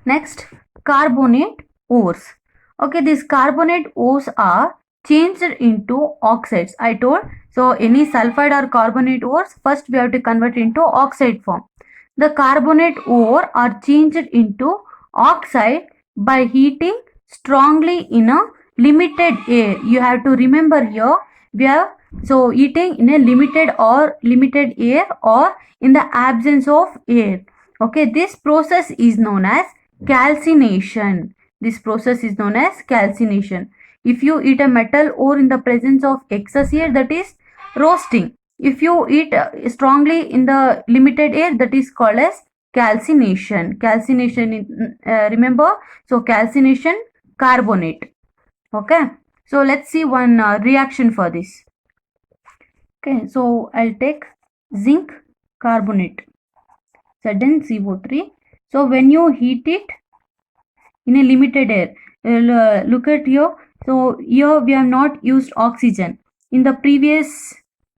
Next, carbonate ores. Okay, these carbonate ores are changed into oxides. I told, so any sulfide or carbonate ores, first we have to convert into oxide form. The carbonate ore are changed into oxide by heating strongly in a limited air. You have to remember here, we have so heating in a limited air or in the absence of air. Okay, this process is known as calcination. This process is known as calcination. If you eat a metal ore in the presence of excess air, that is roasting. If you eat strongly in the limited air, that is called as calcination. Calcination, remember, so calcination, carbonate. Okay, so let's see one reaction for this. Okay, so I'll take zinc carbonate, sudden CO3. So when you heat it in a limited air, look at here. So here we have not used oxygen. In the previous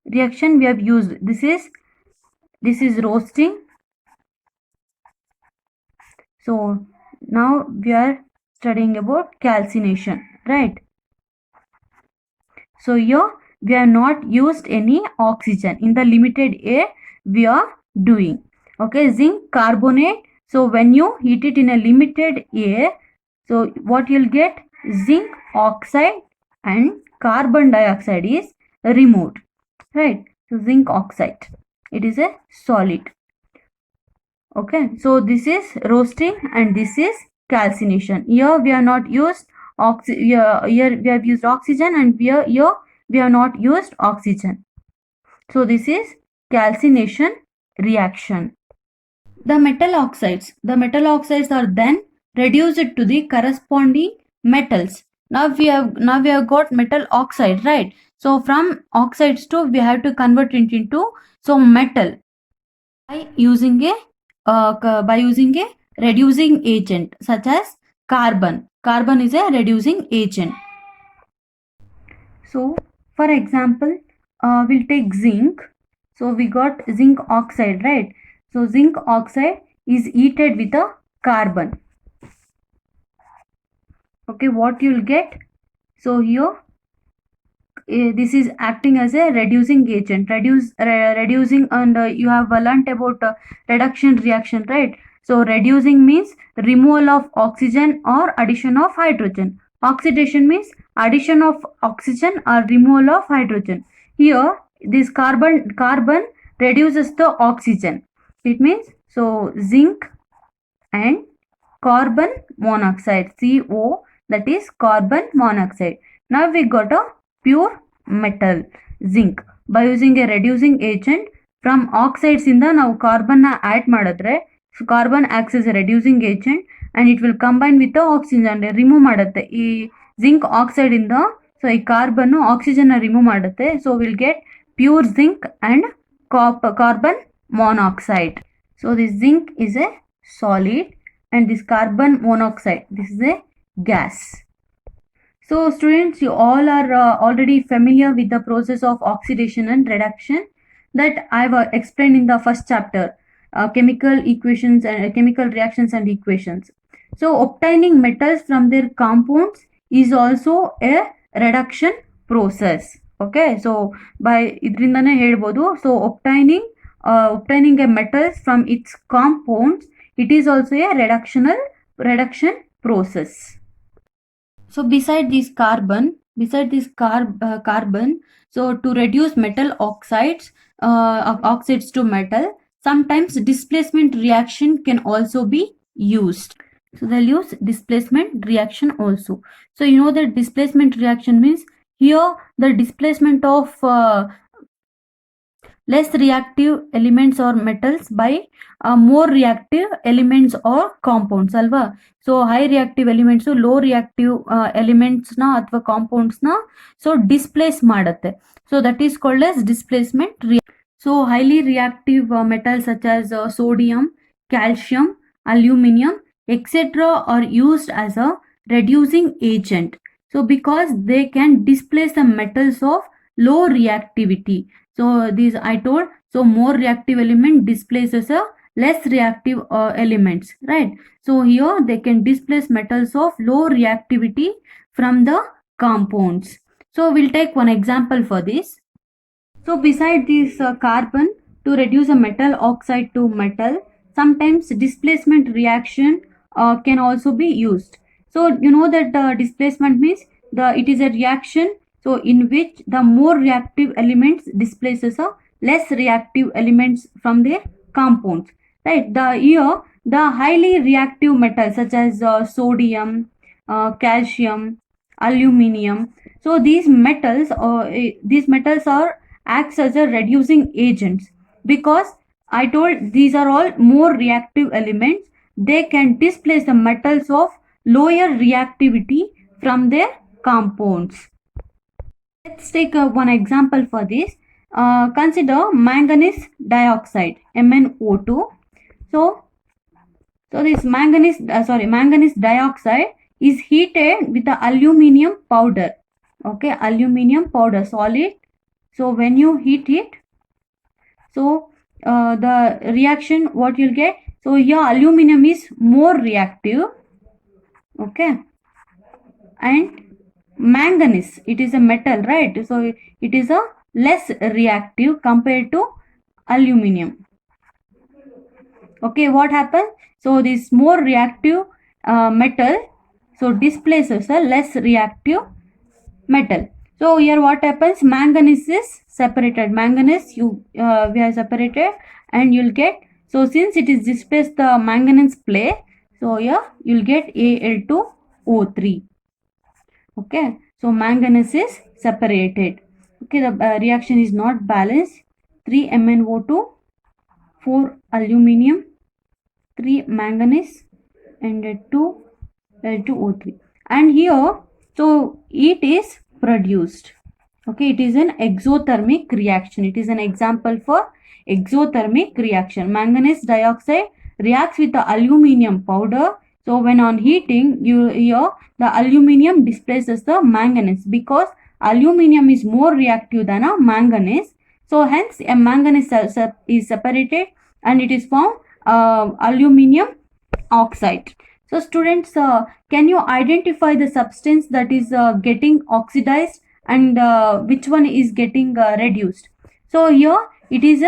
reaction we have used, this is roasting. So now we are studying about calcination, right? So here we have not used any oxygen. In the limited air we are doing. Okay, zinc carbonate. So when you heat it in a limited air, so what you'll get, zinc oxide and carbon dioxide is removed, right? So zinc oxide, it is a solid. Okay, so this is roasting and this is calcination. Here we have not used here we have used oxygen, and here we have not used oxygen. So this is calcination reaction. The metal oxides are then reduced to the corresponding metals. Now we have got metal oxide, right? So from oxides to we have to convert it into metal by using a reducing agent such as carbon. Carbon is a reducing agent. So for example, we'll take zinc. So we got zinc oxide, right? So zinc oxide is heated with a carbon. Okay, what you'll get? So here this is acting as a reducing agent. Reducing, and you have learnt about reduction reaction, right? So reducing means removal of oxygen or addition of hydrogen. Oxidation means addition of oxygen or removal of hydrogen. Here this carbon reduces the oxygen. It means so zinc and carbon monoxide, CO, that is carbon monoxide. Now we got a pure metal zinc by using a reducing agent. From oxides ಇಂದ ನಾವು carbon add ಮಾಡಿದ್ರೆ carbon acts as a reducing agent and it will combine with the oxygen, remove ಮಾಡುತ್ತೆ ಈ zinc oxide ಇಂದ. So ಈ carbon oxygen remove ಮಾಡುತ್ತೆ. So will get pure zinc and carbon monoxide. So this zinc is a solid and this carbon monoxide, this is a gas. So students, you all are already familiar with the process of oxidation and reduction that I have explained in the first chapter, chemical equations and chemical reactions and equations. So obtaining metals from their compounds is also a reduction process. Okay, so by idrindane helbodu, so obtaining a metals from its compounds, it is also a reduction process. So beside this carbon, so to reduce metal oxides to metal, sometimes displacement reaction can also be used. So they'll use displacement reaction also. So you know that displacement reaction means here the displacement of less reactive elements or metals by more reactive elements or compounds ಅಲ್ವಾ. So high reactive elements low reactive ಎಲಿಮೆಂಟ್ಸ್ನ ಅಥವಾ ಕಾಂಪೌಂಡ್ಸ್ನ so displace ಮಾಡುತ್ತೆ. So that is called as displacement. So highly reactive metals such as sodium, calcium, aluminum, etc. are used as a reducing agent. So because they can displace the metals of low reactivity. So these I told, so more reactive element displaces a less reactive elements, right? So here they can displace metals of low reactivity from the compounds. So we'll take one example for this. So beside this carbon, to reduce a metal oxide to metal, sometimes displacement reaction can also be used. So you know that displacement means it is a reaction, so in which the more reactive elements displaces a less reactive elements from their compounds, right? The highly reactive metals such as sodium, calcium, aluminium. So these metals are acts as a reducing agents, because I told these are all more reactive elements. They can displace the metals of lower reactivity from their compounds. Let's take one example for this. Consider manganese dioxide, MnO2. So, this manganese dioxide is heated with the aluminium powder. Okay, aluminium powder solid. So when you heat it, so the reaction what you'll get, so your aluminum is more reactive, okay, and manganese, it is a metal, right? So it is a less reactive compared to aluminum. Okay, what happens? So this more reactive metal so displaces a less reactive metal. So here what happens? Manganese is separated. Manganese we have separated, and you'll get, so since it is displaced the manganese place, so here you'll get Al2O3. Okay, so manganese is separated. Okay, the reaction is not balanced. 3 MnO2, 4 aluminium, 3 manganese, and 2 Al2O3. And here, so heat is produced. Okay, it is an exothermic reaction. It is an example for exothermic reaction. Manganese dioxide reacts with the aluminium powder. So when on heating, the aluminium displaces the manganese, because aluminium is more reactive than a manganese. So hence a manganese is separated and it is formed aluminium oxide. So students, can you identify the substance that is getting oxidized and which one is getting reduced? So here it is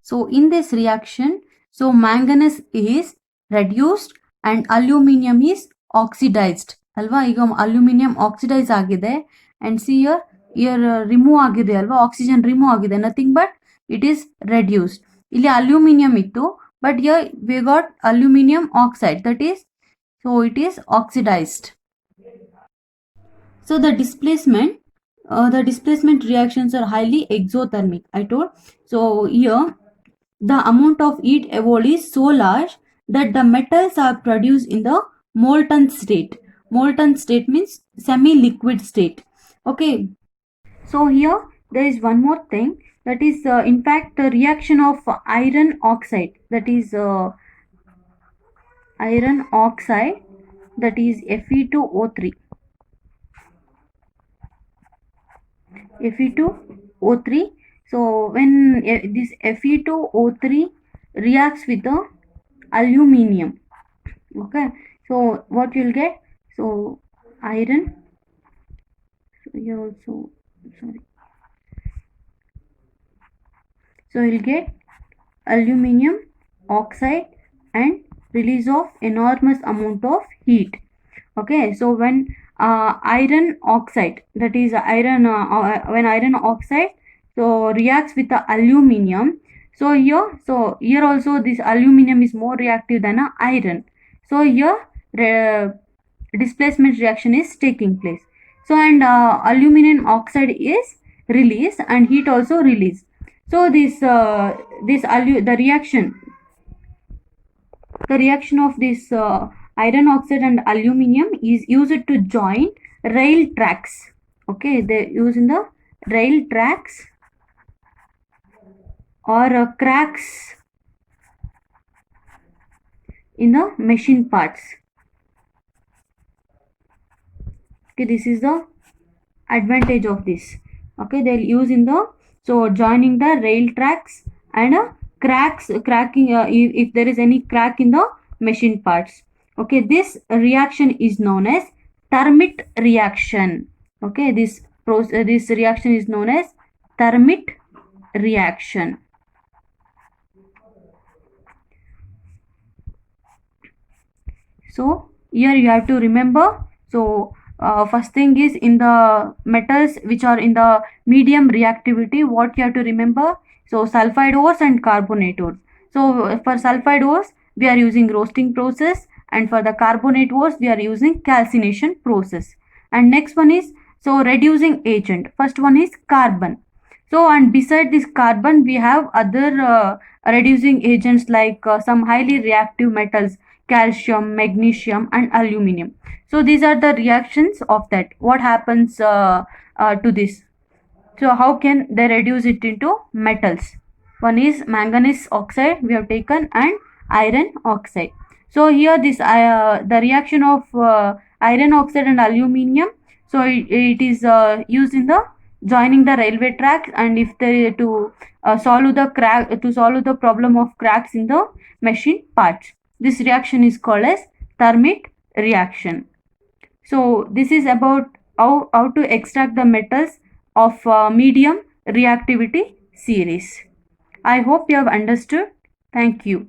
so in this reaction, so manganese is reduced and aluminium is oxidized. Alva, ಈಗ aluminium oxidize ಆಗಿದೆ, and see here remove ಆಗಿದೆ ಅಲ್ವಾ, oxygen remove ಆಗಿದೆ, nothing but it is reduced. ಇಲ್ಲಿ aluminium ಇತ್ತು, but here we got aluminium oxide, that is, so it is oxidized. So the displacement reactions are highly exothermic, I told. So here the amount of heat evolved is so large that the metals are produced in the molten state. Molten state means semi-liquid state. Okay, so here there is one more thing, that is in fact the reaction of iron oxide, that is iron oxide, that is Fe2O3. Fe2O3. So when this Fe2O3 reacts with the aluminium, okay, so what you'll get, so iron, so here also, sorry, so you'll get aluminium oxide and release of enormous amount of heat. Okay, so when iron oxide, that is when iron oxide so reacts with the aluminium, so here also this aluminium is more reactive than iron, so here displacement reaction is taking place. So and aluminum oxide is released and heat also released. So the reaction of this iron oxide and aluminium is used to join rail tracks. Okay, they use in the rail tracks or cracks in the machine parts. Okay, this is the advantage of this. Okay, they'll use in the, so joining the rail tracks and cracking, if there is any crack in the machine parts. Okay, this reaction is known as Thermit reaction. Okay, this reaction is known as Thermit reaction. So here you have to remember. So first thing is, in the metals which are in the medium reactivity, what you have to remember? So sulfide ores and carbonate ores. So for sulfide ores we are using roasting process, and for the carbonate ores we are using calcination process. And next one is, so reducing agent. First one is carbon. So, and beside this carbon we have other reducing agents like some highly reactive metals, calcium, magnesium and aluminum. So these are the reactions of that. What happens to this? So how can they reduce it into metals? One is manganese oxide we have taken, and iron oxide. So here this the reaction of iron oxide and aluminum. So it is used in the joining the railway tracks, and if they to solve the problem of cracks in the machine parts. This reaction is called as Thermit reaction. So this is about how to extract the metals of medium reactivity series. I hope you have understood. Thank you.